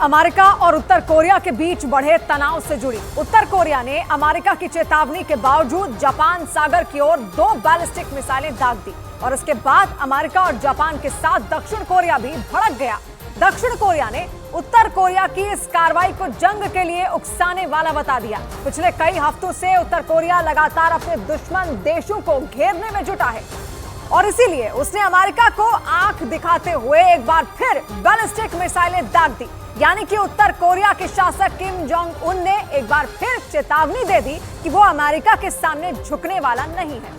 America और उत्तर Korea के बीच बढ़े तनाव से जुड़ी। उत्तर कोरिया ने अमेरिका की चेतावनी के बावजूद जापान सागर की ओर 2 बैलिस्टिक मिसाइलें दाग दी और इसके बाद अमेरिका और जापान के साथ दक्षिण कोरिया भी भड़क गया। दक्षिण कोरिया ने उत्तर कोरिया की इस कार्रवाई को जंग के लिए उकसाने वाला बता दिया। पिछले कई हफ्तों से उत्तर कोरिया लगातार अपने दुश्मन देशों को घेरने में जुटा है और इसीलिए उसने अमेरिका को आंख दिखाते हुए एक बार फिर बैलिस्टिक मिसाइलें दाग दी। यानी कि उत्तर कोरिया के शासक किम जोंग उन ने एक बार फिर चेतावनी दे दी कि वो अमेरिका के सामने झुकने वाला नहीं है।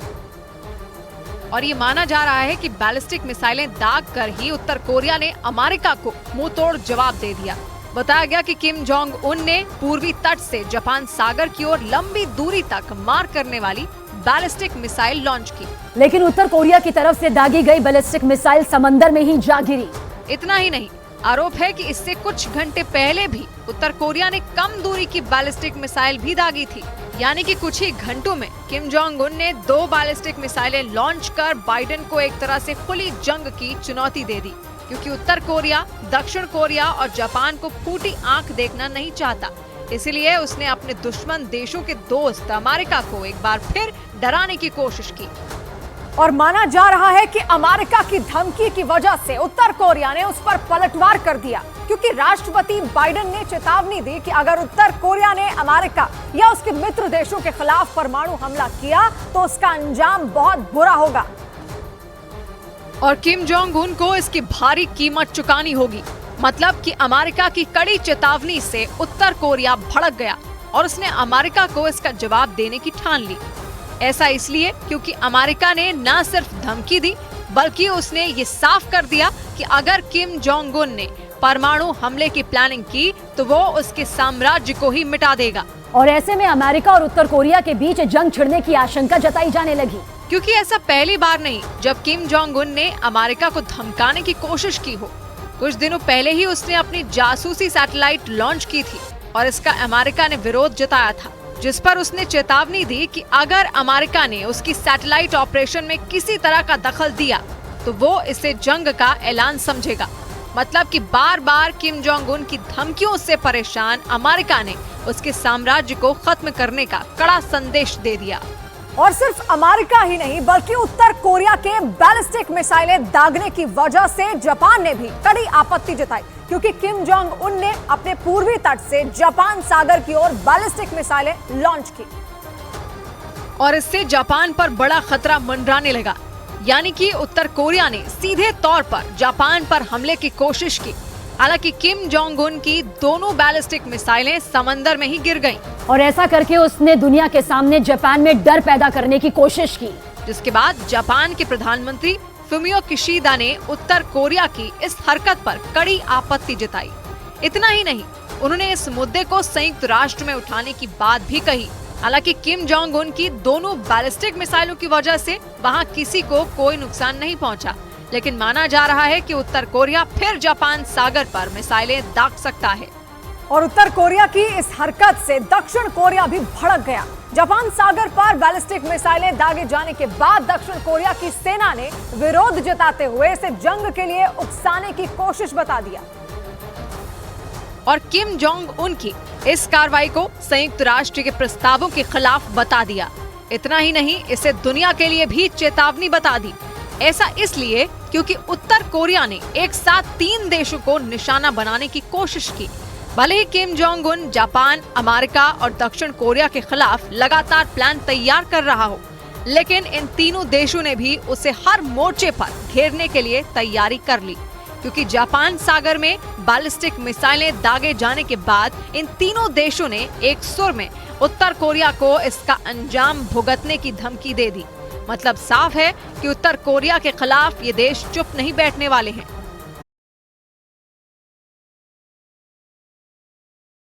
और ये माना जा रहा है कि बैलिस्टिक मिसाइलें दाग कर ही उत्तर कोरिया ने अमेरिका को मुंह तोड़ जवाब दे दिया। बताया गया कि किम जोंग उन ने पूर्वी तट से जापान सागर की ओर लंबी दूरी तक मार करने वाली बैलिस्टिक मिसाइल लॉन्च की, लेकिन उत्तर कोरिया की तरफ से दागी गई बैलिस्टिक मिसाइल समंदर में ही जा गिरी। इतना ही नहीं, आरोप है कि इससे कुछ घंटे पहले भी उत्तर कोरिया ने कम दूरी की बैलिस्टिक मिसाइल भी दागी थी। यानी कि कुछ ही घंटों में किम जोंग उन ने 2 बैलिस्टिक मिसाइलें लॉन्च कर बाइडेन को एक तरह से खुली जंग की चुनौती दे दी, क्योंकि उत्तर कोरिया दक्षिण कोरिया और जापान को फूटी आंख देखना नहीं चाहता। इसलिए उसने अपने दुश्मन देशों के दोस्त अमेरिका को एक बार फिर डराने की कोशिश की। और माना जा रहा है कि अमेरिका की धमकी की वजह से उत्तर कोरिया ने उस पर पलटवार कर दिया, क्योंकि राष्ट्रपति बाइडेन ने चेतावनी दी कि अगर उत्तर कोरिया ने अमेरिका या उसके मित्र देशों के खिलाफ परमाणु हमला किया तो उसका अंजाम बहुत बुरा होगा और किम जोंग उन को इसकी भारी कीमत चुकानी होगी। मतलब कि अमेरिका की कड़ी चेतावनी से उत्तर कोरिया भड़क गया और उसने अमेरिका को इसका जवाब देने की ठान ली। ऐसा इसलिए क्योंकि अमेरिका ने न सिर्फ धमकी दी बल्कि उसने ये साफ कर दिया कि अगर किम जोंग उन ने परमाणु हमले की प्लानिंग की तो वो उसके साम्राज्य को ही मिटा देगा। और ऐसे में अमेरिका और उत्तर कोरिया के बीच जंग छिड़ने की आशंका जताई जाने लगी, क्योंकि ऐसा पहली बार नहीं जब किम जोंग उन ने अमेरिका को धमकाने की कोशिश की हो। कुछ दिनों पहले ही उसने अपनी जासूसी सैटेलाइट लॉन्च की थी और इसका अमेरिका ने विरोध जताया था, जिस पर उसने चेतावनी दी कि अगर अमेरिका ने उसकी सैटेलाइट ऑपरेशन में किसी तरह का दखल दिया तो वो इसे जंग का ऐलान समझेगा। मतलब कि बार बार किम जोंग उन की धमकियों से परेशान अमेरिका ने उसके साम्राज्य को खत्म करने का कड़ा संदेश दे दिया। और सिर्फ अमेरिका ही नहीं बल्कि उत्तर कोरिया के बैलिस्टिक मिसाइलें दागने की वजह से जापान ने भी कड़ी आपत्ति जताई, क्योंकि किम जोंग उन ने अपने पूर्वी तट से जापान सागर की ओर बैलिस्टिक मिसाइलें लॉन्च की और इससे जापान पर बड़ा खतरा मंडराने लगा। यानी कि उत्तर कोरिया ने सीधे तौर पर जापान पर हमले की कोशिश की। हालांकि किम जोंग उन की दोनों बैलिस्टिक मिसाइलें समंदर में ही गिर गईं और ऐसा करके उसने दुनिया के सामने जापान में डर पैदा करने की कोशिश की, जिसके बाद जापान के प्रधानमंत्री फुमियो किशिदा ने उत्तर कोरिया की इस हरकत पर कड़ी आपत्ति जताई। इतना ही नहीं, उन्होंने इस मुद्दे को संयुक्त राष्ट्र में उठाने की बात भी कही। हालांकि किम जोंग उन की दोनों बैलिस्टिक मिसाइलों की वजह से वहां किसी को कोई नुकसान नहीं पहुंचा, लेकिन माना जा रहा है कि उत्तर कोरिया फिर जापान सागर पर मिसाइलें दाग सकता है। और उत्तर कोरिया की इस हरकत से दक्षिण कोरिया भी भड़क गया। जापान सागर पर बैलिस्टिक मिसाइलें दागे जाने के बाद दक्षिण कोरिया की सेना ने विरोध जताते हुए इसे जंग के लिए उकसाने की कोशिश बता दिया और किम जोंग उन की इस कार्रवाई को संयुक्त राष्ट्र के प्रस्तावों के खिलाफ बता दिया। इतना ही नहीं, इसे दुनिया के लिए भी चेतावनी बता दी। ऐसा इसलिए क्योंकि उत्तर कोरिया ने एक साथ 3 देशों को निशाना बनाने की कोशिश की। भले ही Kim Jong Un Japan, America और दक्षिण कोरिया के खिलाफ लगातार प्लान तैयार कर रहा हो, लेकिन इन तीनों देशों ने भी उसे हर मोर्चे पर घेरने के लिए तैयारी कर ली, क्योंकि जापान सागर में बैलिस्टिक मिसाइलें दागे जाने के बाद इन तीनों देशों ने एक सुर में उत्तर कोरिया को इसका अंजाम भुगतने की धमकी दे दी। मतलब साफ है कि उत्तर कोरिया के खिलाफ ये देश चुप नहीं बैठने वाले हैं।